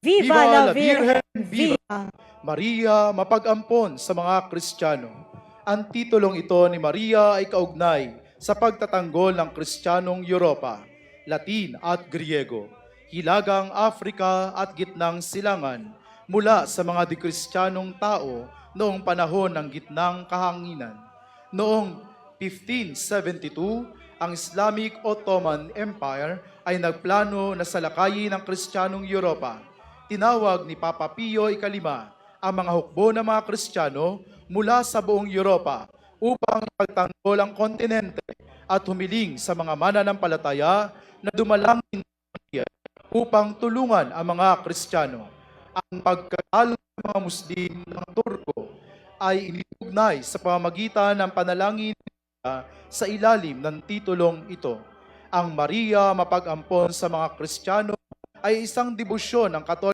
Viva la Virgen, viva! Maria, mapag-ampon sa mga Kristiyano. Ang titulong ito ni Maria ay kaugnay sa pagtatanggol ng Kristiyanong Europa, Latin at Griego, Hilagang Afrika at Gitnang Silangan mula sa mga dikristyanong tao noong panahon ng Gitnang Kahanginan. Noong 1572, ang Islamic Ottoman Empire ay nagplano na salakayin ang Kristiyanong Europa. Tinawag ni Papa Pio IX ang mga hukbo ng mga Kristiyano mula sa buong Europa upang ipagtanggol ang kontinente at humiling sa mga mananampalataya na dumalangin upang tulungan ang mga Kristiyano. Ang pagkatalo ng mga Muslim ng Turko ay iniugnay sa pamamagitan ng panalangin sa ilalim ng titulong ito. Ang Maria, mapag-ampon sa mga Kristiyano ay isang debosyon ng Katoliko